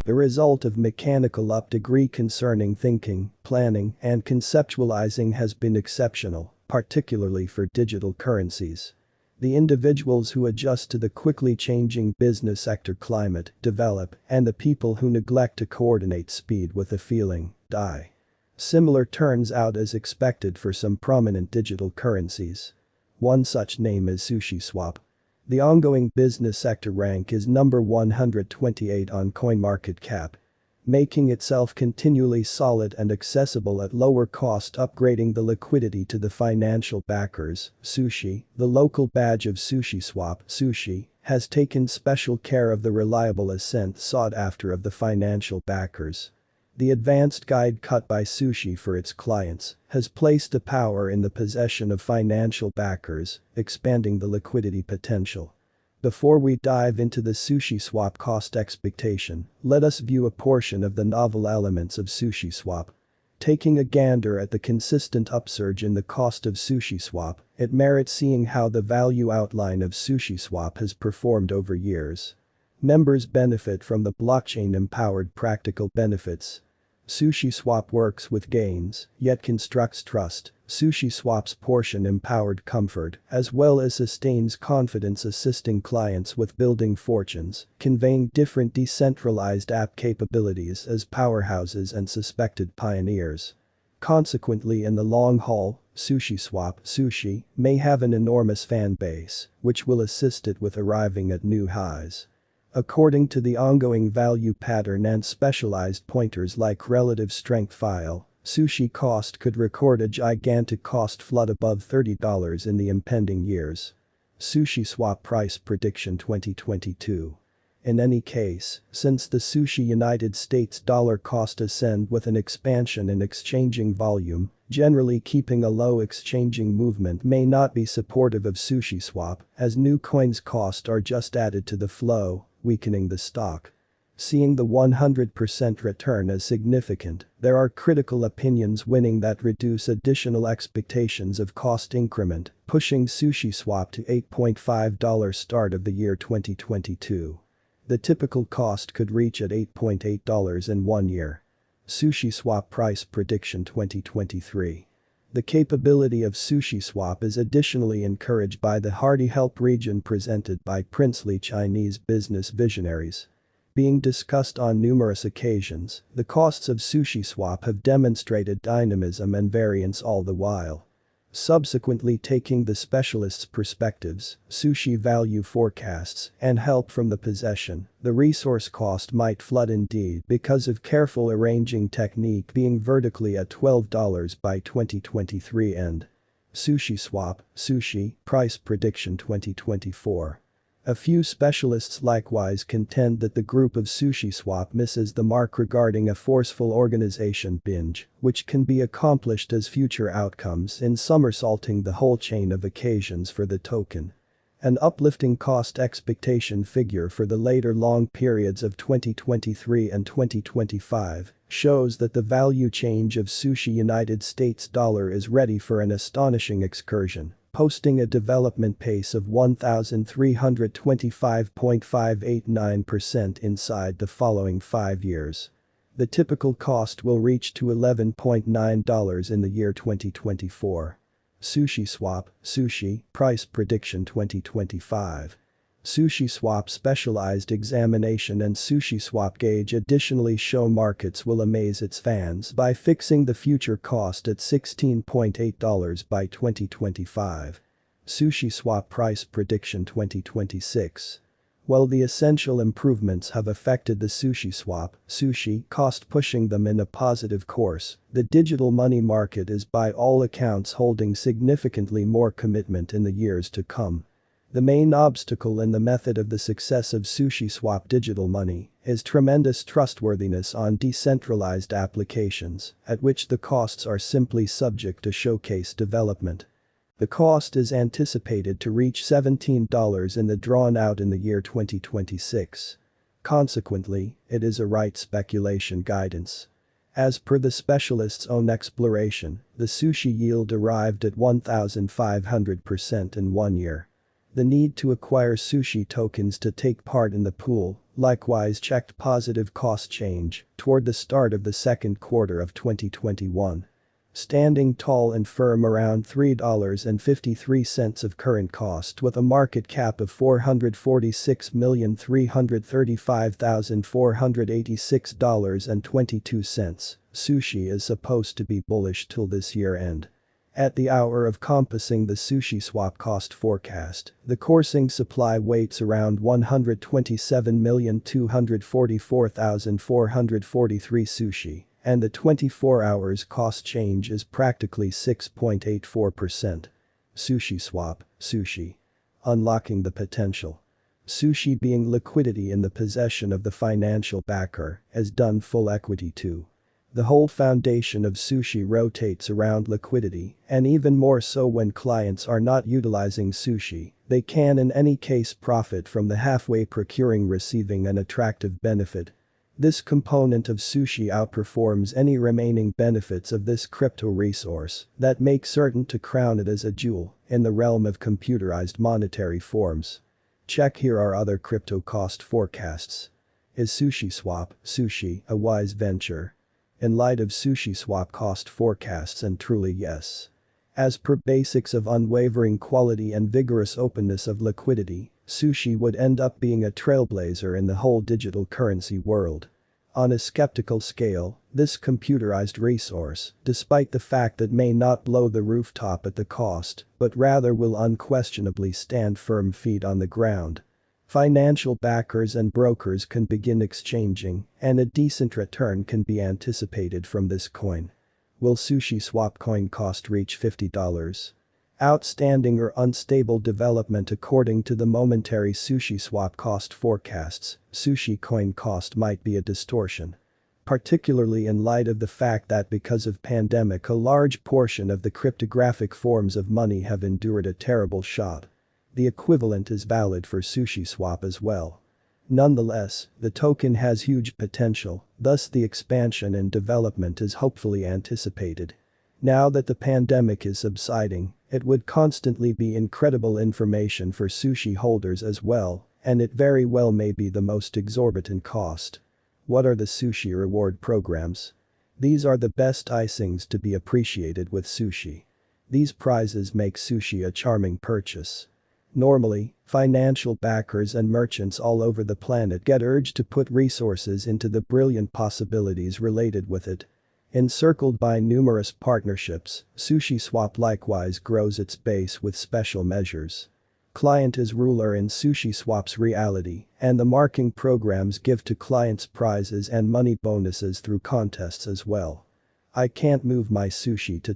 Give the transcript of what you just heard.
the result of mechanical up-degree concerning thinking, planning, and conceptualizing has been exceptional, particularly for digital currencies. The individuals who adjust to the quickly changing business sector climate develop, and the people who neglect to coordinate speed with the feeling die. Similar turns out as expected for some prominent digital currencies. One such name is SUSHISWAP. The ongoing business sector rank is number 128 on CoinMarketCap, making itself continually solid and accessible at lower cost, upgrading the liquidity to the financial backers. SUSHI, the local badge of SUSHISWAP, SUSHI, has taken special care of the reliable ascent sought after of the financial backers. The advanced guide cut by SUSHI for its clients has placed the power in the possession of financial backers, expanding the liquidity potential. Before we dive into the SUSHISWAP cost expectation, let us view a portion of the novel elements of SUSHISWAP. Taking a gander at the consistent upsurge in the cost of SUSHISWAP, it merits seeing how the value outline of SUSHISWAP has performed over years. Members benefit from the blockchain-empowered practical benefits. SUSHISWAP works with gains, yet constructs trust. SUSHISWAP's portion-empowered comfort, as well as sustains confidence, assisting clients with building fortunes, conveying different decentralized app capabilities as powerhouses and suspected pioneers. Consequently, in the long haul, SUSHISWAP (SUSHI) may have an enormous fan base, which will assist it with arriving at new highs. According to the ongoing value pattern and specialized pointers like relative strength file, SUSHI cost could record a gigantic cost flood above $30 in the impending years. SUSHISWAP price prediction 2022. In any case, since the SUSHI United States dollar cost ascend with an expansion in exchanging volume, generally keeping a low exchanging movement may not be supportive of SUSHISWAP, as new coins cost are just added to the flow, weakening the stock. Seeing the 100% return as significant, there are critical opinions winning that reduce additional expectations of cost increment, pushing SUSHISWAP to $8.5 start of the year 2022. The typical cost could reach at $8.8 in 1 year. SUSHISWAP price prediction 2023. The capability of SUSHISWAP is additionally encouraged by the hearty help region presented by princely Chinese business visionaries. Being discussed on numerous occasions, the costs of SUSHISWAP have demonstrated dynamism and variance all the while. Subsequently, taking the specialists' perspectives, SUSHI value forecasts, and help from the possession, the resource cost might flood indeed because of careful arranging technique being vertically at $12 by 2023 end. SUSHISWAP, SUSHI, price prediction 2024. A few specialists likewise contend that the group of SUSHISWAP misses the mark regarding a forceful organization binge, which can be accomplished as future outcomes in somersaulting the whole chain of occasions for the token. An uplifting cost expectation figure for the later long periods of 2023 and 2025 shows that the value change of SUSHI United States dollar is ready for an astonishing excursion, posting a development pace of 1,325.589% inside the following 5 years. The typical cost will reach to $11.9 in the year 2024. SUSHISWAP, SUSHI, price prediction 2025. SUSHISWAP specialized examination and SUSHISWAP gauge additionally show markets will amaze its fans by fixing the future cost at $16.8 by 2025. SUSHISWAP price prediction 2026. While the essential improvements have affected the SUSHISWAP, SUSHI cost pushing them in a positive course, the digital money market is by all accounts holding significantly more commitment in the years to come. The main obstacle in the method of the success of SUSHISWAP digital money is tremendous trustworthiness on decentralized applications, at which the costs are simply subject to showcase development. The cost is anticipated to reach $17 in the drawn out in the year 2026. Consequently, it is a right speculation guidance. As per the specialist's own exploration, the SUSHI yield arrived at 1,500% in 1 year. The need to acquire sushi tokens to take part in the pool likewise checked positive cost change toward the start of the second quarter of 2021. Standing tall and firm around $3.53 of current cost with a market cap of $446,335,486.22, Sushi is supposed to be bullish till this year end. At the hour of compassing the SUSHISWAP cost forecast, the coursing supply waits around 127,244,443 sushi, and the 24 hours cost change is practically 6.84%. SUSHISWAP, Sushi. Unlocking the potential. Sushi being liquidity in the possession of the financial backer has done full equity too. The whole foundation of sushi rotates around liquidity, and even more so when clients are not utilizing sushi, they can in any case profit from the halfway procuring receiving an attractive benefit. This component of sushi outperforms any remaining benefits of this crypto resource that make certain to crown it as a jewel in the realm of computerized monetary forms. Check here are other crypto cost forecasts. Is SUSHISWAP, Sushi, a wise venture? In light of SUSHISWAP cost forecasts, and truly yes. As per basics of unwavering quality and vigorous openness of liquidity, Sushi would end up being a trailblazer in the whole digital currency world. On a skeptical scale, this computerized resource, despite the fact that may not blow the rooftop at the cost, but rather will unquestionably stand firm feet on the ground. Financial backers and brokers can begin exchanging, and a decent return can be anticipated from this coin. Will SUSHISWAP coin cost reach $50? Outstanding or unstable development. According to the momentary SUSHISWAP cost forecasts, Sushi coin cost might be a distortion. Particularly in light of the fact that because of pandemic a large portion of the cryptographic forms of money have endured a terrible shock. The equivalent is valid for SUSHISWAP as well. Nonetheless, the token has huge potential, thus the expansion and development is hopefully anticipated. Now that the pandemic is subsiding, it would constantly be incredible information for sushi holders as well, and it very well may be the most exorbitant cost. What are the sushi reward programs? These are the best icings to be appreciated with sushi. These prizes make sushi a charming purchase. Normally, financial backers and merchants all over the planet get urged to put resources into the brilliant possibilities related with it. Encircled by numerous partnerships, SUSHISWAP likewise grows its base with special measures. Client is ruler in SUSHISWAP's reality, and the marking programs give to clients prizes and money bonuses through contests as well. I can't move my sushi to